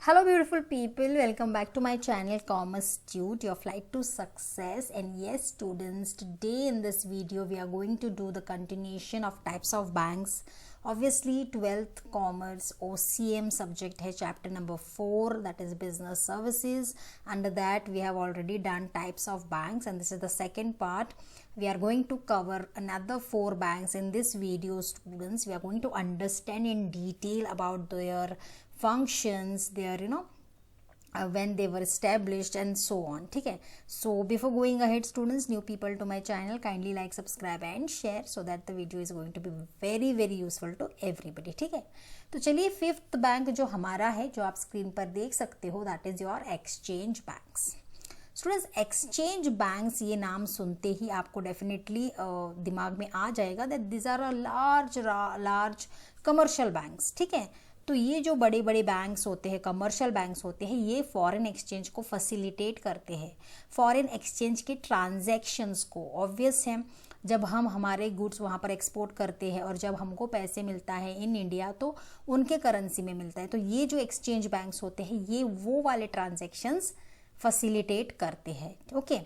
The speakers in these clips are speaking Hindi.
Hello beautiful people, welcome back to my channel Commerce Tute, your flight to success. And yes students, today in this video we are going to do the continuation of types of banks. Obviously 12th commerce OCM subject है chapter number 4, that is business services. Under that we have already done types of banks and this is the second part. We are going to cover another 4 banks in this video students. We are going to understand in detail about their functions, their when they were established and so on. ठीक है. So before going ahead students, new people to my channel, kindly like, subscribe and share so that the video is going to be very useful to everybody. ठीक है. तो चलिए फिफ्थ बैंक जो हमारा है, जो आप स्क्रीन पर देख सकते हो, that is your exchange banks. Students, exchange banks ये नाम सुनते ही आपको डेफिनेटली दिमाग में आ जाएगा that this are a large commercial banks. ठीक है. तो ये जो बड़े बड़े बैंक्स होते हैं, कमर्शियल बैंक्स होते हैं, ये फॉरेन एक्सचेंज को फैसिलिटेट करते हैं, फॉरेन एक्सचेंज के ट्रांजैक्शंस को. ऑब्वियस है, जब हम हमारे गुड्स वहाँ पर एक्सपोर्ट करते हैं और जब हमको पैसे मिलता है इन इंडिया तो उनके करेंसी में मिलता है. तो ये जो एक्सचेंज बैंक्स होते हैं ये वो वाले ट्रांजैक्शंस फैसिलिटेट करते हैं. ओके.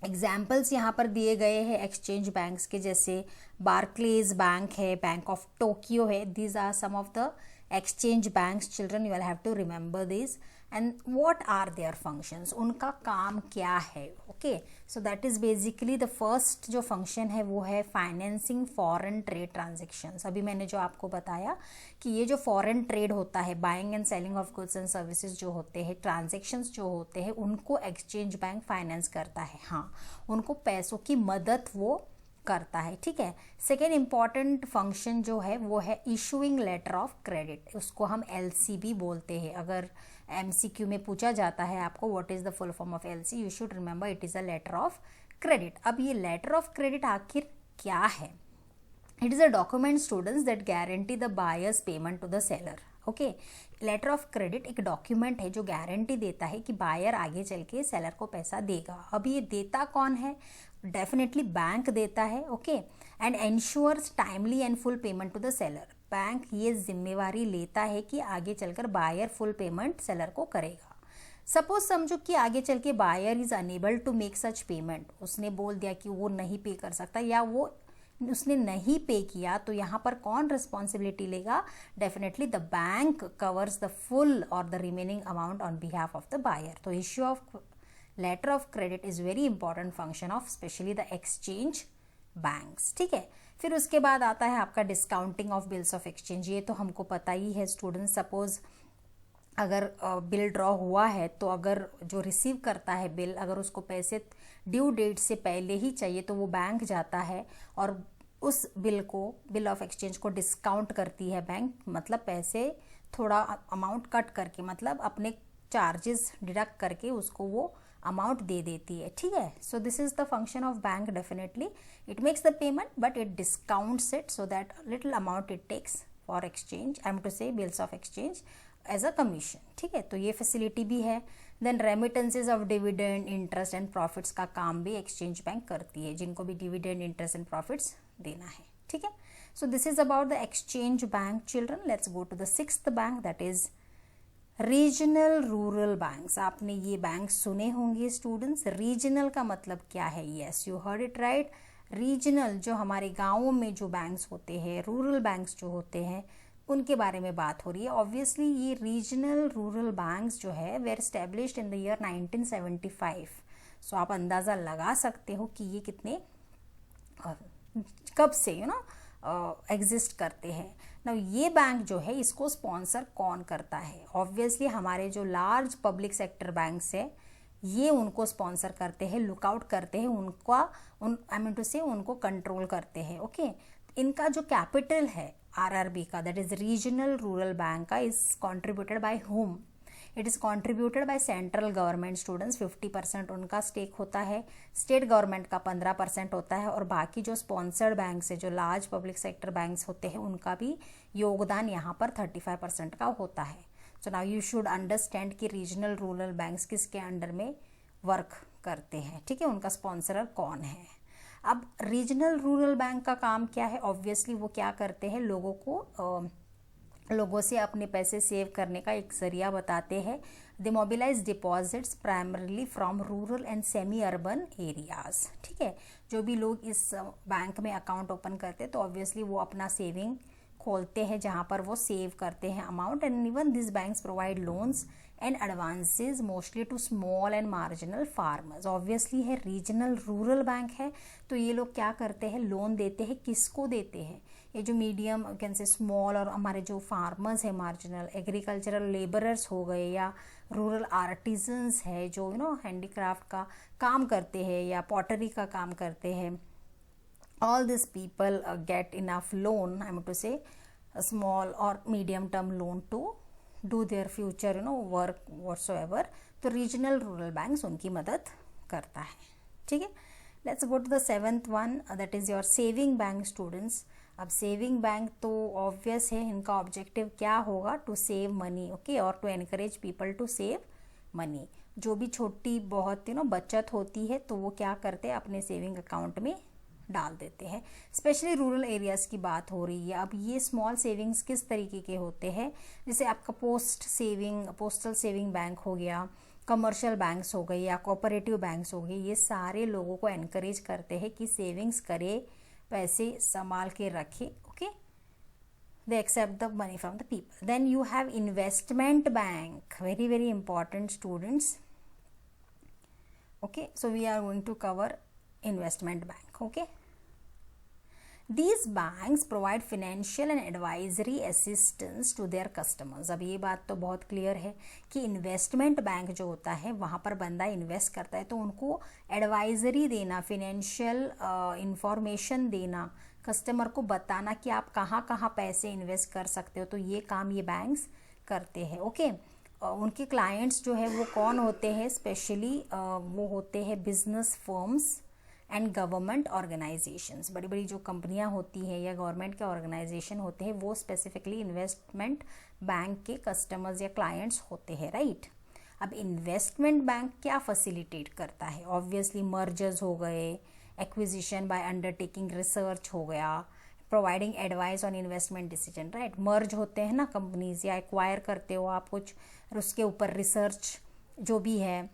एग्जाम्पल्स यहाँ पर दिए गए हैं एक्सचेंज बैंक्स के, जैसे बार्कलेज बैंक है, बैंक ऑफ टोक्यो है. These are some of the exchange banks. Children, you will have to remember this. And what are their functions? उनका काम क्या है? Okay, so that is basically the first जो function है वो है financing foreign trade transactions. अभी मैंने जो आपको बताया कि ये जो foreign trade होता है, buying and selling of goods and services जो होते हैं, transactions जो होते हैं, उनको exchange bank finance करता है. हाँ, उनको पैसों की मदद वो करता है. ठीक है. सेकेंड इंपॉर्टेंट फंक्शन जो है वो है इशूइंग लेटर ऑफ क्रेडिट. उसको हम LCB बोलते हैं. अगर MCQ में पूछा जाता है आपको what is the full form of LC, you should remember it is a letter of credit. अब ये लेटर ऑफ क्रेडिट आखिर क्या है? It is a document students that guarantee the buyer's payment to the seller. Okay. Letter of credit एक डॉक्यूमेंट है जो गारंटी देता है कि बायर आगे चल के सेलर को पैसा देगा. अब ये देता कौन है? डेफिनेटली बैंक देता है. Okay. And ensures timely and full payment to the seller. Bank ये जिम्मेवारी लेता है कि आगे चलकर बायर फुल पेमेंट सेलर को करेगा. सपोज समझो कि आगे चल के buyer is enable to make such payment. उसने बोल दिया कि वो नहीं पे कर सकता या वो उसने नहीं पे किया, तो यहाँ पर कौन रिस्पॉन्सिबिलिटी लेगा? Definitely the bank covers the full और the remaining amount on behalf of the buyer. तो issue of letter of credit is very important function of especially the exchange banks. ठीक है. फिर उसके बाद आता है आपका discounting of bills of exchange. ये तो हमको पता ही है स्टूडेंट्स. सपोज अगर बिल ड्रॉ हुआ है तो अगर जो रिसीव करता है बिल, अगर उसको पैसे ड्यू डेट से पहले ही चाहिए तो वो बैंक जाता है और उस बिल ऑफ एक्सचेंज को डिस्काउंट करती है बैंक. मतलब पैसे थोड़ा अमाउंट कट करके, मतलब अपने चार्जेस डिडक्ट करके उसको वो अमाउंट दे देती है. ठीक है. So this is the function of bank. Definitely it makes the payment but it discounts it so that little amount it takes for exchange, I am to say bills of exchange as a commission. ठीक है. तो ये फैसिलिटी भी है. Then remittances of dividend, interest and profits का काम भी एक्सचेंज बैंक करती है, जिनको भी डिविडेंड, इंटरेस्ट एंड प्रॉफिट्स देना है. ठीक है. So this is about the exchange bank. Children, let's go to the sixth bank, that is regional rural banks. आपने ये बैंक सुने होंगे स्टूडेंट्स. रीजनल का मतलब क्या है? Yes, you heard it right. Regional जो हमारे गाँवों में जो बैंक्स होते हैं, रूरल बैंक्स जो होते हैं, उनके बारे में बात हो रही है. ऑब्वियसली ये रीजनल रूरल बैंक्स जो है were established in the year 1975. सो आप अंदाज़ा लगा सकते हो कि ये कितने कब से एग्जिस्ट करते हैं. ना ये बैंक जो है इसको स्पॉन्सर कौन करता है? ऑब्वियसली हमारे जो लार्ज पब्लिक सेक्टर बैंक्स है ये उनको स्पॉन्सर करते हैं, लुकआउट करते हैं, उनको कंट्रोल करते हैं. ओके. इनका जो कैपिटल है RRB का, that is regional rural bank का, is contributed by home? It is contributed by central government students. 50% उनका स्टेक होता है, स्टेट गवर्नमेंट का 15% होता है और बाकी जो स्पॉन्सर्ड बैंक्स है, जो लार्ज पब्लिक सेक्टर बैंक्स होते हैं, उनका भी योगदान यहाँ पर 35% का होता है. So now you should understand कि रीजनल रूरल बैंक्स किसके अंडर में वर्क करते हैं. ठीक है. उनका स्पॉन्सरर कौन है? अब रीजनल रूरल बैंक का काम क्या है? ऑब्वियसली वो क्या करते हैं, लोगों को लोगों से अपने पैसे सेव करने का एक जरिया बताते हैं। They mobilise deposits primarily from rural and semi urban areas. ठीक है, जो भी लोग इस बैंक में अकाउंट ओपन करते हैं तो ऑब्वियसली वो अपना सेविंग खोलते हैं जहाँ पर वो सेव करते हैं amount. And even this banks provide loans and advances mostly to small and marginal farmers. Obviously है रीजनल रूरल बैंक है तो ये लोग क्या करते हैं, लोन देते हैं। किसको देते हैं, ये जो मीडियम कैन से स्मॉल और हमारे जो फार्मर्स है, मार्जिनल एग्रीकल्चरल लेबरर्स हो गए या रूरल आर्टिजन्स है जो हैंडीक्राफ्ट का काम करते हैं या पॉटरी का काम करते हैं, all these people get enough loan, I mean to say a small or medium term loan to do their future work whatsoever. तो रीजनल रूरल बैंक्स उनकी मदद करता है। ठीक है, let's go to the 7th one, that is your saving bank students. अब सेविंग बैंक तो ऑब्वियस है, इनका ऑब्जेक्टिव क्या होगा, टू सेव मनी, ओके, और to encourage people to save money. जो भी छोटी बहुत बचत होती है तो वो क्या करते हैं, अपने सेविंग अकाउंट में डाल देते हैं। स्पेशली रूरल एरियाज की बात हो रही है। अब ये स्मॉल सेविंग्स किस तरीके के होते हैं, जैसे आपका पोस्टल सेविंग बैंक हो गया, कमर्शियल बैंक्स हो गए या कोऑपरेटिव बैंक्स हो गए, ये सारे लोगों को एनकरेज करते हैं कि सेविंग्स करे, पैसे संभाल के रखे। Okay, they accept the money from the people. Then you have investment bank, very very important students. Okay, so we are going to cover investment bank. Okay, these banks provide financial and advisory assistance to their customers. अब ये बात तो बहुत क्लियर है कि इन्वेस्टमेंट बैंक जो होता है वहाँ पर बंदा इन्वेस्ट करता है तो उनको एडवाइजरी देना, फिनेंशियल इंफॉर्मेशन देना, कस्टमर को बताना कि आप कहाँ कहाँ पैसे इन्वेस्ट कर सकते हो, तो ये काम ये बैंक्स करते हैं। ओके, उनके क्लाइंट्स जो है वो कौन होते हैं, स्पेशली वो होते हैं business firms and government organisations. बड़ी बड़ी जो कंपनियां होती हैं या गवर्नमेंट के ऑर्गेनाइजेशन होते हैं वो स्पेसिफिकली इन्वेस्टमेंट बैंक के कस्टमर्स या क्लाइंट्स होते हैं, राइट। अब इन्वेस्टमेंट बैंक क्या फैसिलिटेट करता है, ऑब्वियसली मर्जर्स हो गए, एक्विजिशन बाय अंडरटेकिंग रिसर्च हो गया, providing advice on investment decision, right. Merge होते हैं ना कंपनीज या एक्वायर करते हो आप कुछ, उसके ऊपर रिसर्च जो भी है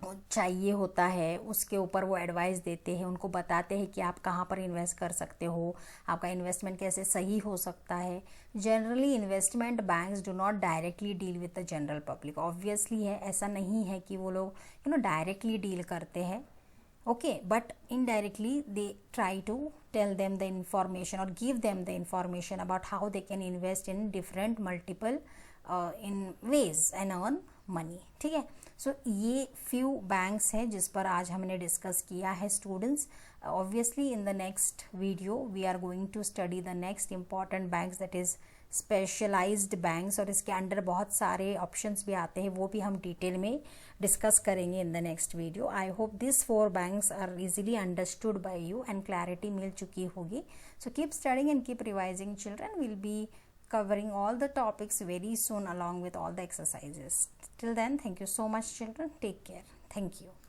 चाहिए होता है, उसके ऊपर वो एडवाइस देते हैं, उनको बताते हैं कि आप कहाँ पर इन्वेस्ट कर सकते हो, आपका इन्वेस्टमेंट कैसे सही हो सकता है। Generally investment banks do not directly deal with the general public. Obviously है, ऐसा नहीं है कि वो लोग डायरेक्टली डील करते हैं, okay, but indirectly they try to tell them the information और give them the information about how they can invest in different multiple in ways and earn money. ठीक है, सो ये फ्यू बैंक्स हैं जिस पर आज हमने डिस्कस किया है students. Obviously in the next video we are going to study the next important banks, that is specialised banks, और इसके अंडर बहुत सारे ऑप्शंस भी आते हैं, वो भी हम डिटेल में डिस्कस करेंगे in the next video. I hope this 4 banks are easily understood by you and clarity मिल चुकी होगी। So keep studying and keep revising, children. We'll be covering all the topics very soon along with all the exercises. Till then, thank you so much, children. Take care. Thank you.